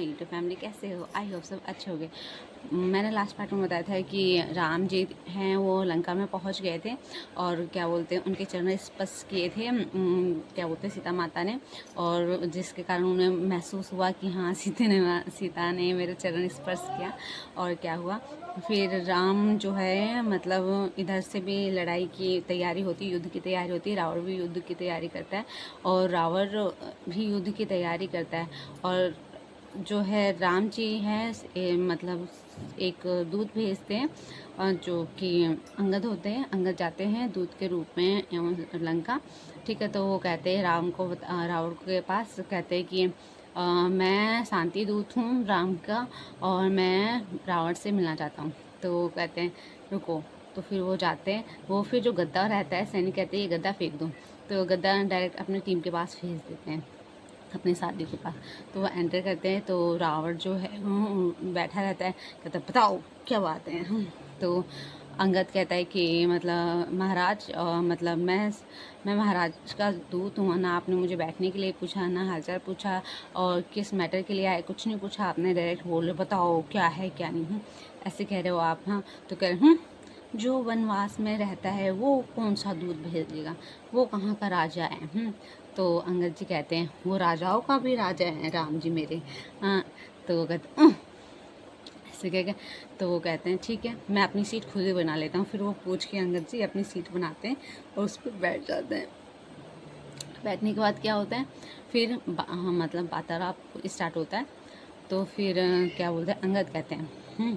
My YouTube family, कैसे हो? I hope सब अच्छे होंगे। मैंने लास्ट पार्ट में बताया था कि राम जी हैं वो लंका में पहुंच गए थे और क्या बोलते हैं उनके चरण स्पर्श किए थे क्या बोलते हैं सीता माता ने, और जिसके कारण उन्हें महसूस हुआ कि हाँ सीता ने मेरे चरण स्पर्श किया। और क्या हुआ फिर राम जो है मतलब इधर से भी लड़ाई की तैयारी होती, युद्ध की तैयारी होती है, रावण भी युद्ध की तैयारी करता है और रावण भी युद्ध की तैयारी करता है। और जो है राम जी हैं मतलब एक दूत भेजते हैं जो कि अंगद होते हैं। अंगद जाते हैं दूत के रूप में लंका। ठीक है, तो वो कहते हैं राम को रावण के पास कहते हैं कि मैं शांति दूत हूँ राम का और मैं रावण से मिलना चाहता हूँ। तो वो कहते हैं रुको। तो फिर वो जाते हैं, वो फिर जो गद्दा रहता है सैनिक कहते हैं ये गद्दा फेंक दो। तो गद्दा डायरेक्ट अपनी टीम के पास भेज देते हैं, अपने साथी के पास। तो वो एंटर करते हैं तो रावण जो है बैठा रहता है, कहता है बताओ क्या बात है। तो अंगद कहता है कि मतलब महाराज मतलब मैं महाराज का दूत हूँ ना, आपने मुझे बैठने के लिए पूछा ना हालचाल पूछा और किस मैटर के लिए आए कुछ नहीं पूछा, आपने डायरेक्ट बोले बताओ क्या है क्या नहीं। ऐसे कह रहे हो आप। हाँ, तो कह रहे जो वनवास में रहता है वो कौन सा दूत भेजेगा, वो कहाँ का राजा है। तो अंगद जी कहते हैं वो राजाओं का भी राजा है राम जी मेरे। हाँ, तो वो कहते ऐसे कह के तो वो कहते हैं ठीक है मैं अपनी सीट खुद ही बना लेता हूँ। फिर वो पूछ के अंगद जी अपनी सीट बनाते हैं और उस पर बैठ जाते हैं। बैठने के बाद क्या होता है फिर मतलब वार्तालाप स्टार्ट होता है। तो फिर क्या बोलते हैं अंगद कहते हैं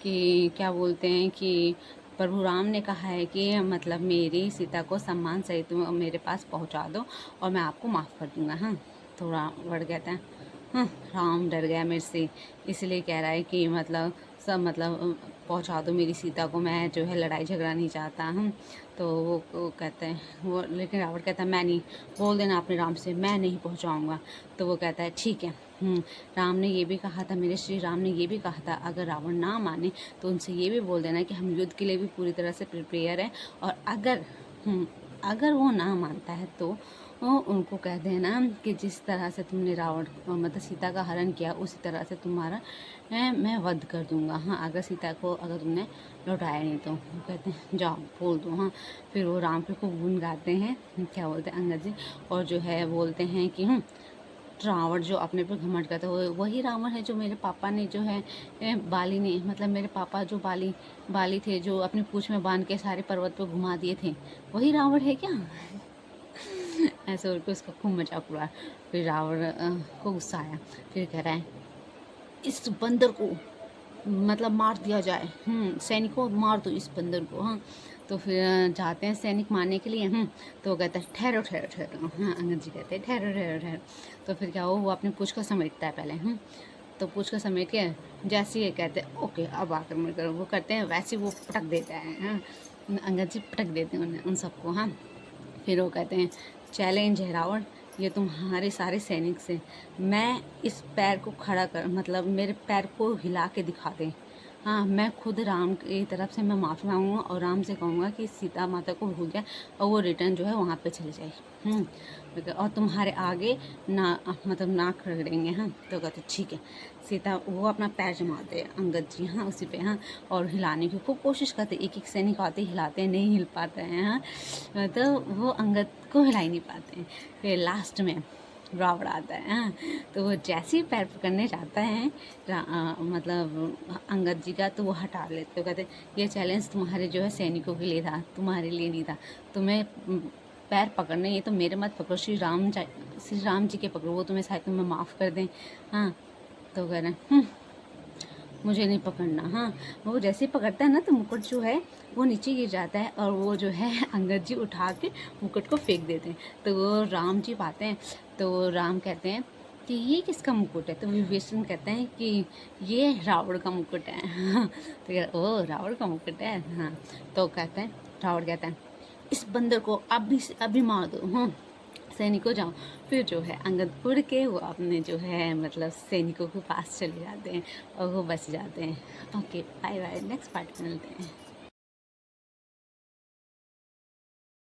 कि क्या बोलते हैं कि प्रभु राम ने कहा है कि मतलब मेरी सीता को सम्मान सहित मेरे पास पहुंचा दो और मैं आपको माफ़ कर दूंगा। हाँ, तो रावण कहता है हाँ, राम डर गया मेरे से, इसलिए कह रहा है कि मतलब सब मतलब पहुंचा दो मेरी सीता को, मैं जो है लड़ाई झगड़ा नहीं चाहता। तो वो कहते हैं वो, लेकिन रावण कहता है मैं नहीं, बोल देना अपने राम से मैं नहीं पहुंचाऊंगा। तो वो कहता है ठीक है। राम ने ये भी कहा था, मेरे श्री राम ने ये भी कहा था अगर रावण ना माने तो उनसे ये भी बोल देना कि हम युद्ध के लिए भी पूरी तरह से प्रिपेयर हैं, और अगर वो ना मानता है तो उनको कह देना कि जिस तरह से तुमने रावण मतलब सीता का हरण किया उसी तरह से तुम्हारा मैं वध कर दूंगा। हाँ, अगर सीता को अगर तुमने लौटाया नहीं तो। वो कहते हैं जाओ बोल दो। हाँ, फिर वो राम के खूब गुण गाते हैं क्या बोलते हैं अंगद जी, और जो है बोलते हैं कि रावण जो अपने पे घमंड करता है वही रावण है जो मेरे पापा ने जो है बाली ने मतलब मेरे पापा जो बाली थे जो अपनी पूंछ में बांध के सारे पर्वत पे घुमा दिए थे, वही रावण है क्या। ऐसे करके उसका खूब मजाक उड़ाया। फिर रावण को गुस्सा आया, फिर कह रहा है इस बंदर को मतलब मार दिया जाए। सैनिकों मार दो इस बंदर को। हाँ, तो फिर जाते हैं सैनिक मारने के लिए। तो वो कहता है ठहरो ठहरो ठहरो। हाँ, अंगद जी कहते हैं ठहरो ठहरो ठहरो। तो फिर क्या वो अपनी पूंछ को समेटता है पहले। तो पूंछ को समेट के जैसे ये कहते हैं ओके अब आक्रमण करो, वो करते हैं वैसे वो पटक देता है। हाँ, अंगद जी पटक देते हैं उन्हें उन सबको। हाँ, फिर वो कहते हैं चैलेंज है रावण, ये तुम्हारे सारे सैनिक से मैं इस पैर को खड़ा कर मतलब मेरे पैर को हिला के दिखा दें। हाँ, मैं खुद राम की तरफ से मैं माफ़ी मांगूंगा और राम से कहूँगा कि सीता माता को भूल जाए और वो रिटर्न जो है वहाँ पे चले जाए। और तुम्हारे आगे ना मतलब नाक रगड़ेंगे। हाँ, तो कहते ठीक है। सीता वो अपना पैर जमाते हैं अंगद जी हाँ उसी पे। हाँ, और हिलाने की खूब कोशिश करते, एक एक सैनिक आते हिलाते हैं, नहीं हिल पाते हैं। हाँ, तो वो अंगद को हिला ही नहीं पाते हैं। फिर लास्ट में रावण आता है। हाँ, तो वो जैसे ही पैर पकड़ने जाता है मतलब अंगद जी का, तो वो हटा लेते। वो कहते ये चैलेंज तुम्हारे जो है सैनिकों के लिए था, तुम्हारे लिए नहीं था। तुम्हें पैर पकड़ने ये तो मेरे मत पकड़ो, श्री राम जी के पकड़ो, वो तुम्हें शायद तुम्हें माफ़ कर दें। हाँ, तो कह रहे हैं मुझे नहीं पकड़ना। हाँ, वो जैसे ही पकड़ता है ना तो मुकुट जो है वो नीचे गिर जाता है और वो जो है अंगद जी उठा के मुकुट को फेंक देते हैं। तो वो राम जी पाते हैं, तो राम कहते हैं कि ये किसका मुकुट है। तो विभीषण कहते हैं कि ये रावण का मुकुट है। हाँ, तो ओ रावण का मुकुट है। हाँ, तो कहते हैं रावण कहता है इस बंदर को अभी मार दो। हाँ, सैनिकों जाओ। फिर जो है अंगद उड़ के वो अपने जो है मतलब सैनिकों के पास चले जाते हैं और वो बच जाते हैं। Okay, bye bye, next part में मिलते हैं।